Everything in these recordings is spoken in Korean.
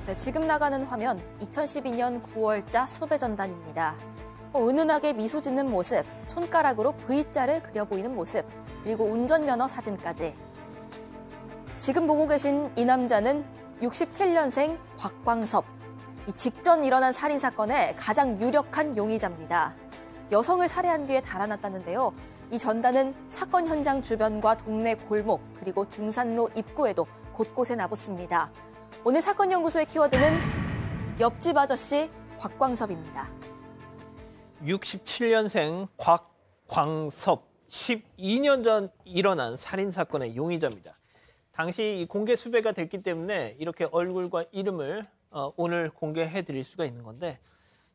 네, 지금 나가는 화면 2012년 9월자 수배 전단입니다. 은은하게 미소 짓는 모습, 손가락으로 V자를 그려 보이는 모습, 그리고 운전면허 사진까지. 지금 보고 계신 이 남자는 67년생 곽광섭. 직전 일어난 살인사건의 가장 유력한 용의자입니다. 여성을 살해한 뒤에 달아났다는데요. 이 전단은 사건 현장 주변과 동네 골목, 그리고 등산로 입구에도 곳곳에 나붙습니다. 오늘 사건 연구소의 키워드는 옆집 아저씨 곽광섭입니다. 67년생 곽광섭, 12년 전 일어난 살인사건의 용의자입니다. 당시 공개 수배가 됐기 때문에 이렇게 얼굴과 이름을 오늘 공개해 드릴 수가 있는 건데,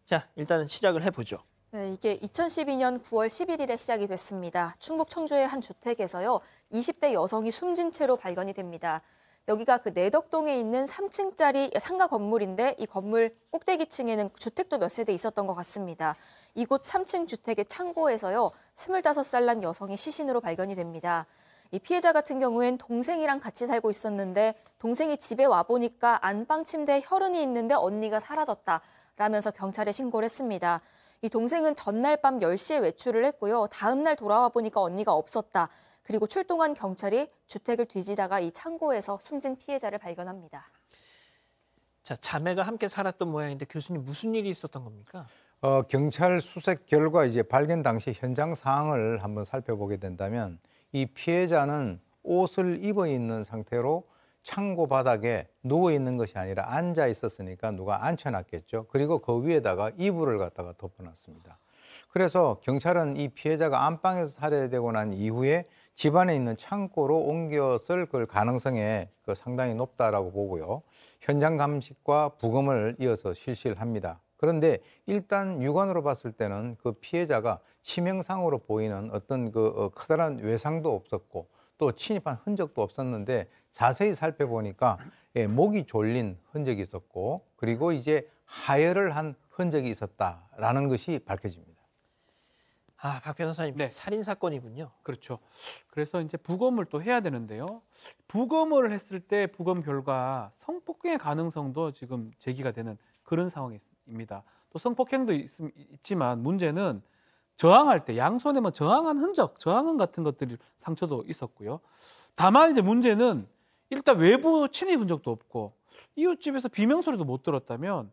자, 일단 시작을 해보죠. 네, 이게 2012년 9월 11일에 시작이 됐습니다. 충북 청주의 한 주택에서요, 20대 여성이 숨진 채로 발견이 됩니다. 여기가 그 내덕동에 있는 3층짜리 상가 건물인데 이 건물 꼭대기층에는 주택도 몇 세대 있었던 것 같습니다. 이곳 3층 주택의 창고에서요, 25살 난 여성이 시신으로 발견이 됩니다. 이 피해자 같은 경우엔 동생이랑 같이 살고 있었는데 동생이 집에 와보니까 안방 침대에 혈흔이 있는데 언니가 사라졌다라면서 경찰에 신고를 했습니다. 이 동생은 전날 밤 10시에 외출을 했고요. 다음 날 돌아와 보니까 언니가 없었다. 그리고 출동한 경찰이 주택을 뒤지다가 이 창고에서 숨진 피해자를 발견합니다. 자, 자매가 함께 살았던 모양인데 교수님 무슨 일이 있었던 겁니까? 경찰 수색 결과 이제 발견 당시 현장 상황을 한번 살펴보게 된다면 이 피해자는 옷을 입어 있는 상태로 창고 바닥에 누워 있는 것이 아니라 앉아 있었으니까 누가 앉혀놨겠죠. 그리고 그 위에다가 이불을 갖다가 덮어놨습니다. 그래서 경찰은 이 피해자가 안방에서 살해되고 난 이후에 집안에 있는 창고로 옮겼을 그 가능성이 상당히 높다라고 보고요. 현장 감식과 부검을 이어서 실시를 합니다. 그런데 일단 육안으로 봤을 때는 그 피해자가 치명상으로 보이는 어떤 커다란 외상도 없었고 또 침입한 흔적도 없었는데 자세히 살펴보니까 목이 졸린 흔적이 있었고 그리고 이제 하혈을 한 흔적이 있었다라는 것이 밝혀집니다. 아, 박 변호사님, 네. 살인 사건이군요. 그렇죠. 그래서 이제 부검을 또 해야 되는데요. 부검을 했을 때 부검 결과 성폭행의 가능성도 지금 제기가 되는 그런 상황입니다. 또 성폭행도 있지만 문제는 저항할 때 양손에 뭐 저항한 흔적, 저항은 같은 것들이 상처도 있었고요. 다만 이제 문제는 일단 외부 침입 흔적도 없고 이웃집에서 비명소리도 못 들었다면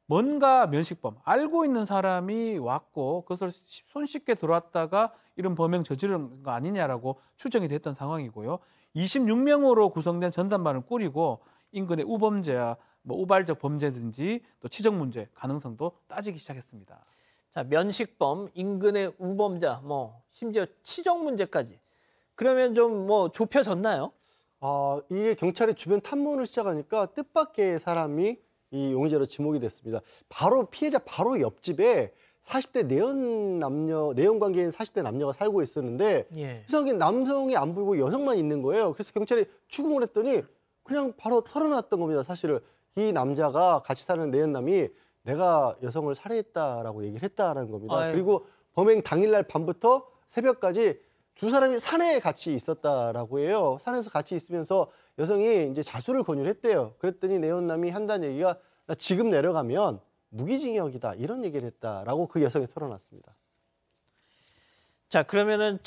뭔가 면식범, 알고 있는 사람이 왔고 그것을 손쉽게 들어왔다가 이런 범행 저지른 거 아니냐라고 추정이 됐던 상황이고요. 26명으로 구성된 전담반을 꾸리고 인근의 우범죄야 뭐 우발적 범죄든지 또 치적 문제 가능성도 따지기 시작했습니다. 자, 면식범, 인근의 우범자, 뭐 심지어 치적 문제까지. 그러면 좀 뭐 좁혀졌나요? 이게 경찰이 주변 탐문을 시작하니까 뜻밖의 사람이 이 용의자로 지목이 됐습니다. 바로 피해자 바로 옆집에 40대 내연 관계인 40대 남녀가 살고 있었는데 이상하게 남성이 안 보이고 여성만 있는 거예요. 그래서 경찰이 추궁을 했더니 그냥 바로 털어놨던 겁니다. 사실을 이 남자가 같이 사는 내연남이 내가 여성을 살해했다라고 얘기를 했다라는 겁니다. 아유. 그리고 범행 당일날 밤부터 새벽까지 두 사람이 산에 같이 있었다라고 해요. 산에서 같이 있으면서 여성이 이제 자수를 권유를 했대요. 그랬더니 내연남이 한다는 얘기가 나 지금 내려가면 무기징역이다 이런 얘기를 했다라고 그 여성이 털어놨습니다. 자, 그러면은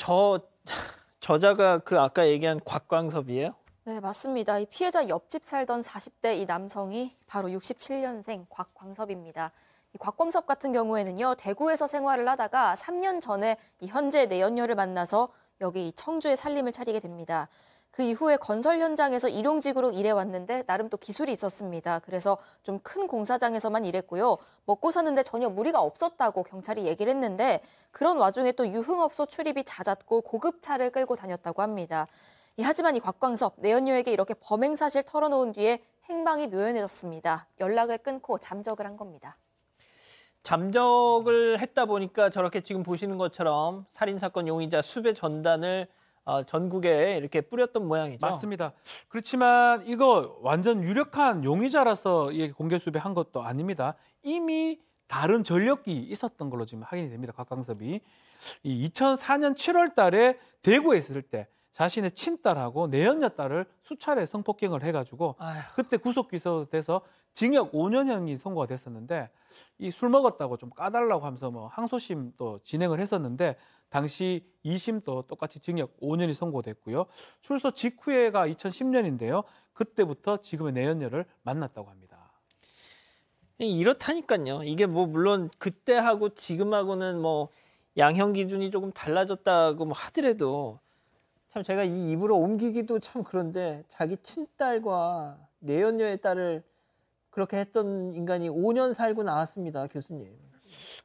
저자가 그 아까 얘기한 곽광섭이에요? 네, 맞습니다. 이 피해자 옆집 살던 40대 이 남성이 바로 67년생 곽광섭입니다. 이 곽광섭 같은 경우에는요, 대구에서 생활을 하다가 3년 전에 이 현재 내연녀를 만나서 여기 청주에 살림을 차리게 됩니다. 그 이후에 건설 현장에서 일용직으로 일해왔는데 나름 또 기술이 있었습니다. 그래서 좀 큰 공사장에서만 일했고요. 먹고 사는데 전혀 무리가 없었다고 경찰이 얘기를 했는데 그런 와중에 또 유흥업소 출입이 잦았고 고급차를 끌고 다녔다고 합니다. 하지만 이 곽광섭, 내연녀에게 이렇게 범행 사실 털어놓은 뒤에 행방이 묘연해졌습니다. 연락을 끊고 잠적을 한 겁니다. 잠적을 했다 보니까 저렇게 지금 보시는 것처럼 살인사건 용의자 수배 전단을 전국에 이렇게 뿌렸던 모양이죠. 맞습니다. 그렇지만 이거 완전 유력한 용의자라서 공개 수배한 것도 아닙니다. 이미 다른 전력이 있었던 걸로 지금 확인이 됩니다. 곽광섭이. 이 2004년 7월 달에 대구에 있을 때 자신의 친딸하고 내연녀 딸을 수차례 성폭행을 해가지고 아휴. 그때 구속 기소돼서 징역 5년형이 선고가 됐었는데 이 술 먹었다고 좀 까달라고 하면서 뭐 항소심 또 진행을 했었는데 당시 2심도 똑같이 징역 5년이 선고됐고요. 출소 직후에가 2010년인데요. 그때부터 지금의 내연녀를 만났다고 합니다. 이렇다니까요. 이게 뭐 물론 그때하고 지금하고는 뭐 양형 기준이 조금 달라졌다고 뭐 하더라도 참 제가 이 입으로 옮기기도 참 그런데 자기 친딸과 내연녀의 딸을 그렇게 했던 인간이 5년 살고 나왔습니다, 교수님.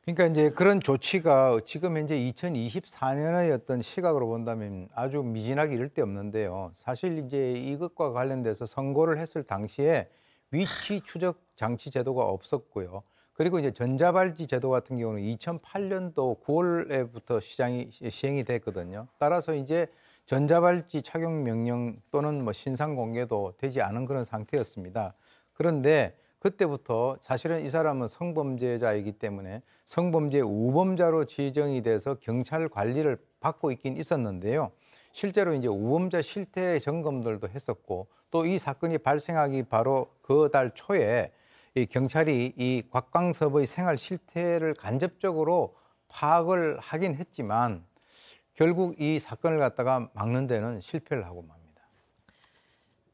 그러니까 이제 그런 조치가 지금 현재 2024년의 어떤 시각으로 본다면 아주 미진하기 이를 데 없는데요. 사실 이제 이것과 관련돼서 선고를 했을 당시에 위치 추적 장치 제도가 없었고요. 그리고 이제 전자발찌 제도 같은 경우는 2008년도 9월에부터 시행이 됐거든요. 따라서 이제 전자발찌 착용 명령 또는 뭐 신상 공개도 되지 않은 그런 상태였습니다. 그런데 그때부터 사실은 이 사람은 성범죄자이기 때문에 성범죄 우범자로 지정이 돼서 경찰 관리를 받고 있긴 있었는데요. 실제로 이제 우범자 실태 점검들도 했었고 또 이 사건이 발생하기 바로 그 달 초에 이 경찰이 이 곽광섭의 생활 실태를 간접적으로 파악을 하긴 했지만 결국 이 사건을 갖다가 막는 데는 실패를 하고 맙니다.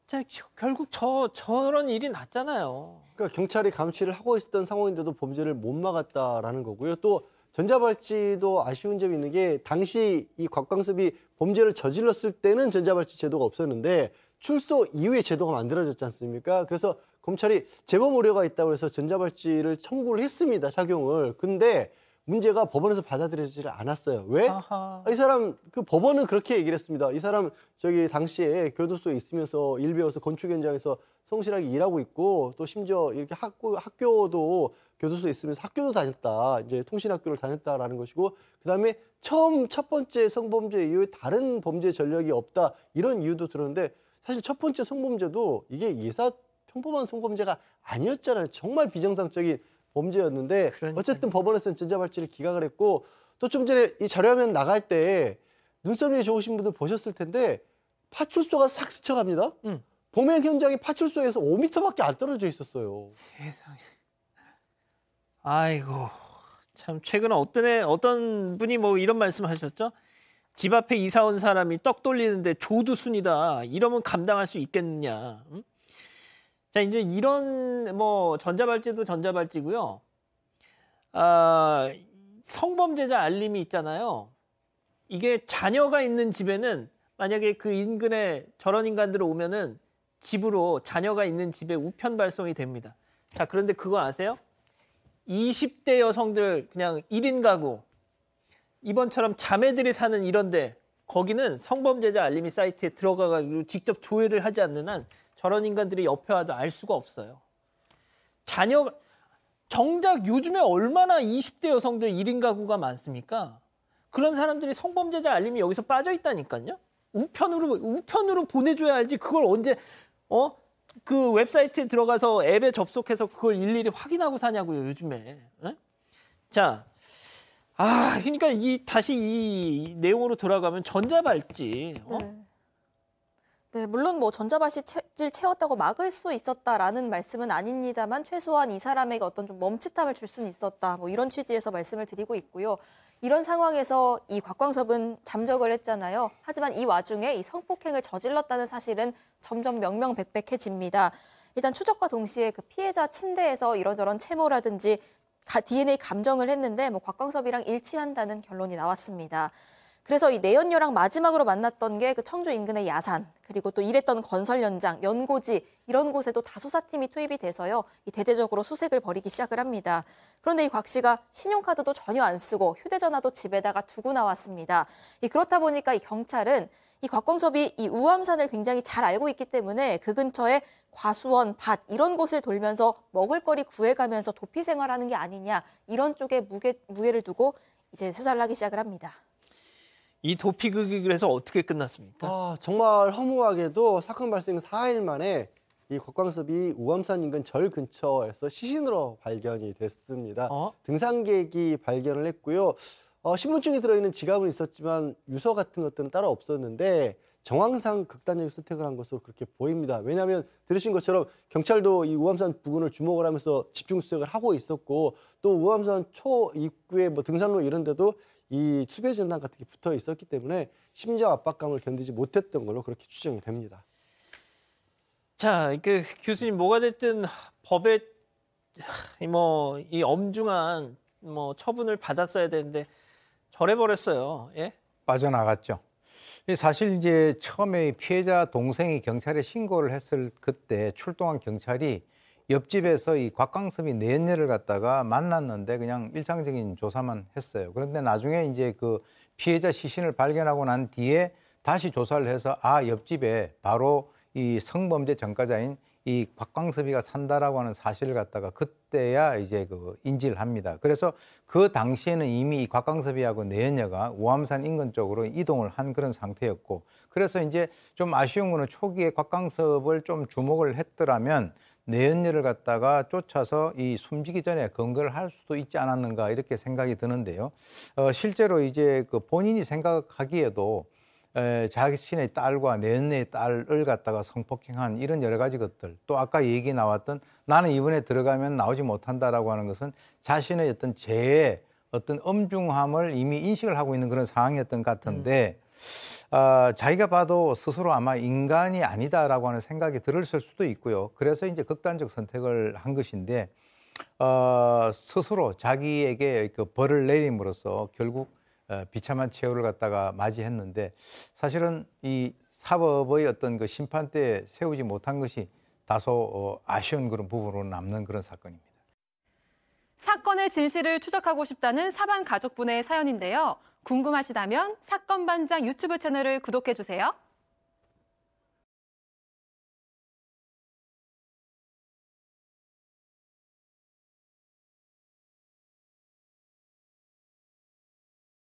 자, 결국 저런 일이 났잖아요. 그러니까 경찰이 감시를 하고 있었던 상황인데도 범죄를 못 막았다라는 거고요. 또 전자발찌도 아쉬운 점이 있는 게 당시 이 곽광섭이 범죄를 저질렀을 때는 전자발찌 제도가 없었는데 출소 이후에 제도가 만들어졌지 않습니까? 그래서 검찰이 재범 우려가 있다고 해서 전자발찌를 청구를 했습니다. 착용을. 근데 문제가 법원에서 받아들여지질 않았어요. 왜? 아하. 이 사람 그 법원은 그렇게 얘기를 했습니다. 이 사람 저기 당시에 교도소에 있으면서 일 배워서 건축 현장에서 성실하게 일하고 있고 또 심지어 이렇게 학교도 교도소에 있으면서 학교도 다녔다. 이제 통신학교를 다녔다라는 것이고 그다음에 첫 번째 성범죄 이후에 다른 범죄 전력이 없다. 이런 이유도 들었는데 사실 첫 번째 성범죄도 이게 평범한 성범죄가 아니었잖아요. 정말 비정상적인 범죄였는데 그러니까요. 어쨌든 법원에서는 전자발찌를 기각을 했고 또 좀 전에 이 자료화면 나갈 때 눈썰미 좋으신 분들 보셨을 텐데 파출소가 싹 스쳐갑니다. 범행 현장이 파출소에서 5m밖에 안 떨어져 있었어요. 세상에. 아이고, 참 최근에 어떤 분이 뭐 이런 말씀하셨죠? 집 앞에 이사 온 사람이 떡 돌리는데 조두순이다. 이러면 감당할 수 있겠느냐? 응? 자, 이제 이런 뭐 전자발찌도 전자발찌고요. 성범죄자 알림이 있잖아요. 이게 자녀가 있는 집에는 만약에 그 인근에 저런 인간들 오면은 집으로 자녀가 있는 집에 우편 발송이 됩니다. 자, 그런데 그거 아세요? 20대 여성들 그냥 1인 가구 이번처럼 자매들이 사는 이런데 거기는 성범죄자 알림이 사이트에 들어가가지고 직접 조회를 하지 않는 한 저런 인간들이 옆에 와도 알 수가 없어요. 자녀가 정작 요즘에 얼마나 20대 여성들 1인 가구가 많습니까? 그런 사람들이 성범죄자 알림이 여기서 빠져 있다니까요. 우편으로 보내줘야 알지. 그걸 언제 그 웹사이트에 들어가서 앱에 접속해서 그걸 일일이 확인하고 사냐고요, 요즘에. 에? 자, 그러니까 다시 이 내용으로 돌아가면 전자발찌. 네, 물론 뭐 전자발찌를 채웠다고 막을 수 있었다라는 말씀은 아닙니다만 최소한 이 사람에게 어떤 좀 멈칫함을 줄 수는 있었다. 뭐 이런 취지에서 말씀을 드리고 있고요. 이런 상황에서 이 곽광섭은 잠적을 했잖아요. 하지만 이 와중에 이 성폭행을 저질렀다는 사실은 점점 명명백백해집니다. 일단 추적과 동시에 그 피해자 침대에서 이런저런 채모라든지 DNA 감정을 했는데 뭐 곽광섭이랑 일치한다는 결론이 나왔습니다. 그래서 이 내연녀랑 마지막으로 만났던 게 그 청주 인근의 야산, 그리고 또 일했던 건설 현장, 연고지 이런 곳에도 다수사팀이 투입이 돼서요. 이 대대적으로 수색을 벌이기 시작을 합니다. 그런데 이 곽 씨가 신용카드도 전혀 안 쓰고 휴대전화도 집에다가 두고 나왔습니다. 그렇다 보니까 이 경찰은 이 곽광섭이 이 우암산을 굉장히 잘 알고 있기 때문에 그 근처에 과수원, 밭 이런 곳을 돌면서 먹을거리 구해가면서 도피 생활하는 게 아니냐 이런 쪽에 무게를 두고 이제 수사를 하기 시작을 합니다. 이 도피극이 그래서 어떻게 끝났습니까? 정말 허무하게도 사건 발생 4일 만에 이 곽광섭이 우암산 인근 절 근처에서 시신으로 발견이 됐습니다. 등산객이 발견을 했고요. 신분증이 들어있는 지갑은 있었지만 유서 같은 것들은 따로 없었는데 정황상 극단적인 선택을 한 것으로 그렇게 보입니다. 왜냐하면 들으신 것처럼 경찰도 이 우암산 부근을 주목을 하면서 집중 수색을 하고 있었고 또 우암산 초 입구에 뭐 등산로 이런 데도 이 수배 전단 같은 게 붙어 있었기 때문에 심리적 압박감을 견디지 못했던 걸로 그렇게 추정이 됩니다. 자, 그 교수님 뭐가 됐든 법에 이 엄중한 처분을 받았어야 되는데 절해버렸어요. 예? 빠져나갔죠. 사실 이제 처음에 피해자 동생이 경찰에 신고를 했을 그때 출동한 경찰이 옆집에서 이 곽광섭이 내연녀를 갖다가 만났는데 그냥 일상적인 조사만 했어요. 그런데 나중에 이제 그 피해자 시신을 발견하고 난 뒤에 다시 조사를 해서 옆집에 바로 이 성범죄 전과자인 이 곽광섭이가 산다라고 하는 사실을 갖다가 그때야 이제 그 인지를 합니다. 그래서 그 당시에는 이미 이 곽광섭이하고 내연녀가 우암산 인근 쪽으로 이동을 한 그런 상태였고, 그래서 이제 좀 아쉬운 거는 초기에 곽광섭을 좀 주목을 했더라면 내연녀를 갖다가 쫓아서 이 숨지기 전에 검거를 할 수도 있지 않았는가 이렇게 생각이 드는데요. 실제로 이제 그 본인이 생각하기에도 자신의 딸과 내연녀의 딸을 갖다가 성폭행한 이런 여러 가지 것들, 또 아까 얘기 나왔던 나는 이번에 들어가면 나오지 못한다라고 하는 것은 자신의 어떤 죄의 어떤 엄중함을 이미 인식을 하고 있는 그런 상황이었던 것 같은데 자기가 봐도 스스로 아마 인간이 아니다라고 하는 생각이 들었을 수도 있고요. 그래서 이제 극단적 선택을 한 것인데 스스로 자기에게 그 벌을 내림으로써 결국 비참한 최후를 갖다가 맞이했는데 사실은 이 사법의 어떤 그 심판대에 세우지 못한 것이 다소 아쉬운 그런 부분으로 남는 그런 사건입니다. 사건의 진실을 추적하고 싶다는 사반 가족분의 사연인데요. 궁금하시다면 사건반장 유튜브 채널을 구독해 주세요.